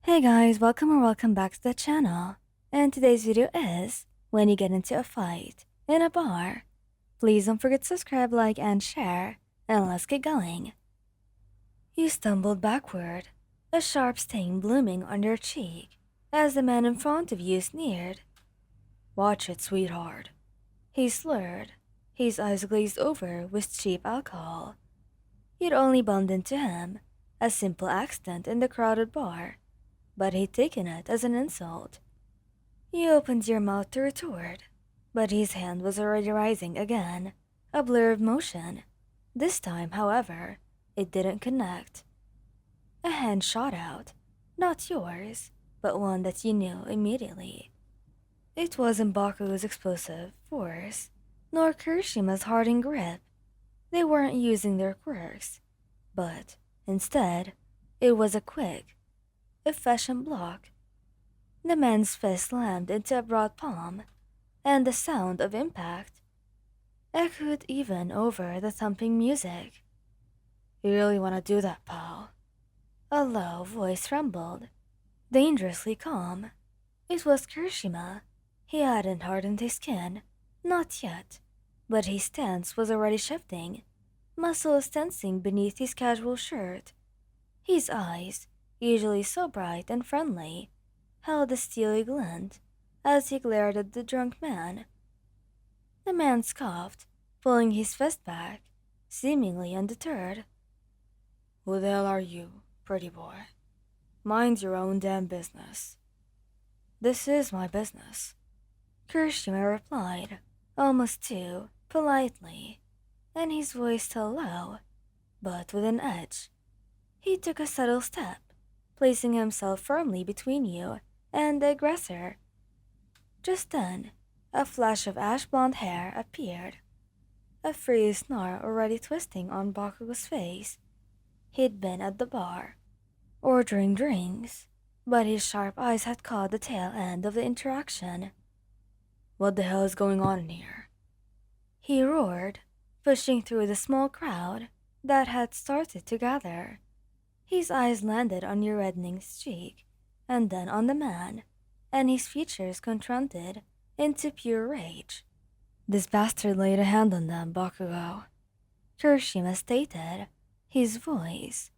Hey guys, welcome back to the channel. And today's video is when you get into a fight in a bar. Please don't forget to subscribe, like, and share, and let's get going. You stumbled backward, a sharp stain blooming on your cheek as the man in front of you sneered. Watch it, sweetheart. He slurred, his eyes glazed over with cheap alcohol. You'd only bumped into him, a simple accident in the crowded bar, but he'd taken it as an insult. You opened your mouth to retort, but his hand was already rising again, a blur of motion. This time, however, it didn't connect. A hand shot out, not yours, but one that you knew immediately. It wasn't Baku's explosive force, nor Kirishima's hardened grip. They weren't using their quirks, but instead, it was a quick, efficient block. The man's fist slammed into a broad palm, and the sound of impact echoed even over the thumping music. You really want to do that, pal? A low voice trembled, dangerously calm. It was Kirishima. He hadn't hardened his skin, not yet, but his stance was already shifting, muscles tensing beneath his casual shirt. His eyes, usually so bright and friendly, held a steely glint as he glared at the drunk man. The man scoffed, pulling his fist back, seemingly undeterred. Who the hell are you, pretty boy? Mind your own damn business. This is my business, Kirishima replied, almost too politely, and his voice still low, but with an edge. He took a subtle step, placing himself firmly between you and the aggressor. Just then, a flash of ash-blonde hair appeared, a free snarl already twisting on Bakugo's face. He'd been at the bar, ordering drinks, but his sharp eyes had caught the tail end of the interaction. What the hell is going on in here? He roared, pushing through the small crowd that had started to gather. His eyes landed on your reddening cheek, and then on the man, and his features contracted into pure rage. This bastard laid a hand on them, Bakugo, Kirishima stated, his voice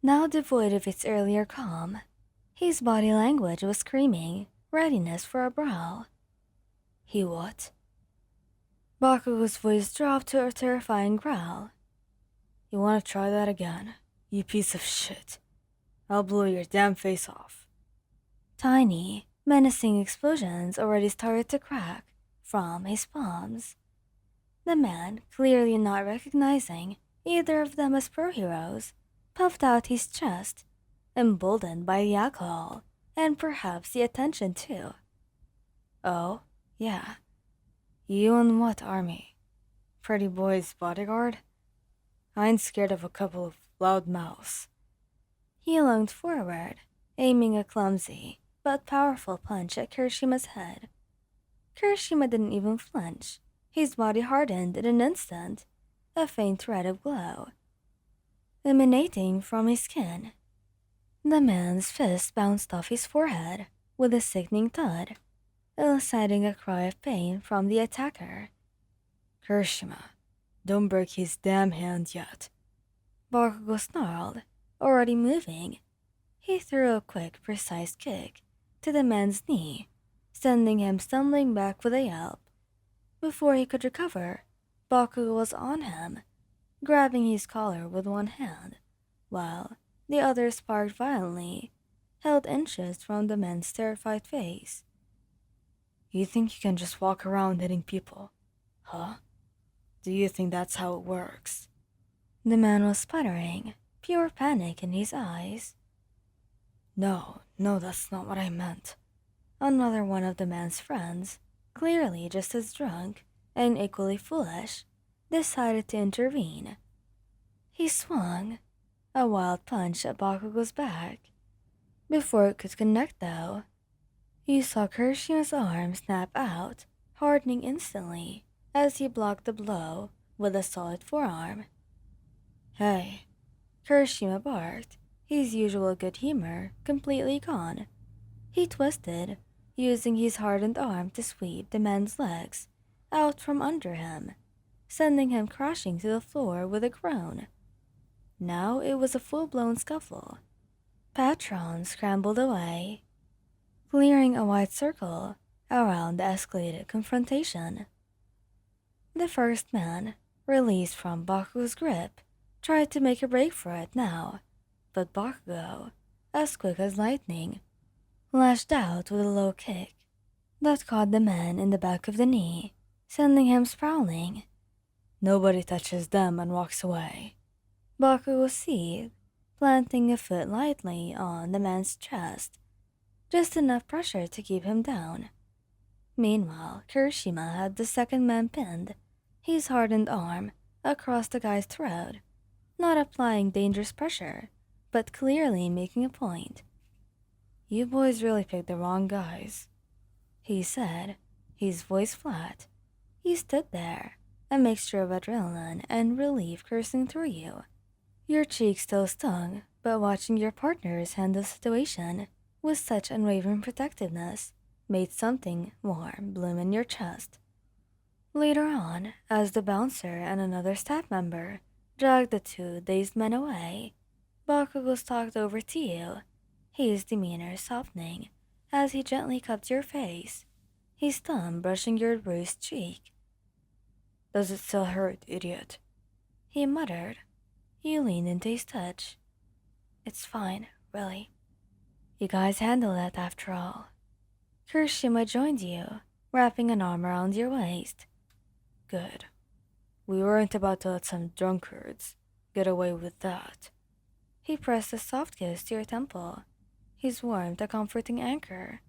now devoid of its earlier calm. His body language was screaming readiness for a brawl. He what? Bakugo's voice dropped to a terrifying growl. You want to try that again, you piece of shit? I'll blow your damn face off. Tiny, menacing explosions already started to crack from his palms. The man, clearly not recognizing either of them as pro-heroes, puffed out his chest, emboldened by the alcohol and perhaps the attention too. Oh, yeah. You and what army? Pretty boy's bodyguard? I ain't scared of a couple of loud mouths. He lunged forward, aiming a clumsy but powerful punch at Kirishima's head. Kirishima didn't even flinch. His body hardened in an instant, a faint red of glow emanating from his skin. The man's fist bounced off his forehead with a sickening thud, eliciting a cry of pain from the attacker. Kirishima, don't break his damn hand yet. Bakugo snarled, already moving. He threw a quick, precise kick to the man's knee, sending him stumbling back with a yelp. Before he could recover, Bakugo was on him, grabbing his collar with one hand, while the other sparked violently, held inches from the man's terrified face. You think you can just walk around hitting people, huh? Do you think that's how it works? The man was sputtering, pure panic in his eyes. No, that's not what I meant. Another one of the man's friends, clearly just as drunk and equally foolish, decided to intervene. He swung, a wild punch at Bakugo's back. Before it could connect, though, you saw Kirishima's arm snap out, hardening instantly as he blocked the blow with a solid forearm. Hey, Kirishima barked, his usual good humor completely gone. He twisted, using his hardened arm to sweep the man's legs out from under him, sending him crashing to the floor with a groan. Now it was a full-blown scuffle. Patron scrambled away, clearing a wide circle around the escalated confrontation. The first man, released from Baku's grip, tried to make a break for it now, but Bakugo, as quick as lightning, lashed out with a low kick that caught the man in the back of the knee, sending him sprawling. Nobody touches them and walks away. Bakugo seethed, planting a foot lightly on the man's chest, just enough pressure to keep him down. Meanwhile, Kirishima had the second man pinned, his hardened arm across the guy's throat, not applying dangerous pressure, but clearly making a point. "You boys really picked the wrong guys," he said, his voice flat. He stood there, a mixture of adrenaline and relief coursing through you. Your cheeks still stung, but watching your partners handle the situation with such unwavering protectiveness made something warm bloom in your chest. Later on, as the bouncer and another staff member dragged the two dazed men away, Bakugo stalked over to you, his demeanor softening as he gently cupped your face, his thumb brushing your bruised cheek. "Does it still hurt, idiot?" he muttered. You leaned into his touch. "It's fine, really. You guys handled it after all." Kirishima joined you, wrapping an arm around your waist. "Good. We weren't about to let some drunkards get away with that." He pressed a soft kiss to your temple, his warmth a comforting anchor.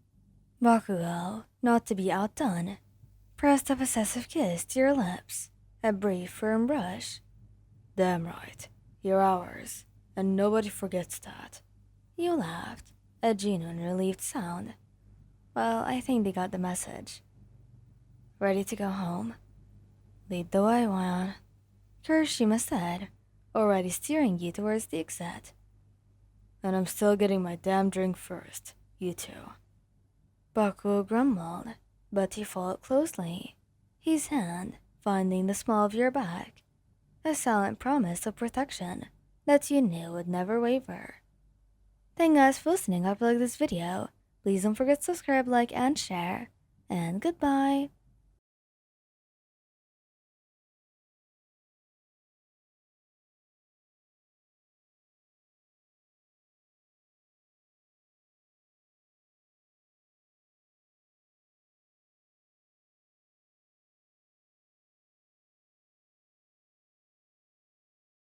Bakugo, not to be outdone, pressed a possessive kiss to your lips, a brief firm brush. "Damn right. You're ours, and nobody forgets that." You laughed, a genuine relieved sound. "Well, I think they got the message." "Ready to go home?" "Lead the way, Wan," Kirishima said, already steering you towards the exit. "And I'm still getting my damn drink first, you two." Bakugo grumbled, but he followed closely, his hand finding the small of your back, a silent promise of protection that you knew would never waver. Thank you guys for listening. Hope you like this video. Please don't forget to subscribe, like, and share. And goodbye.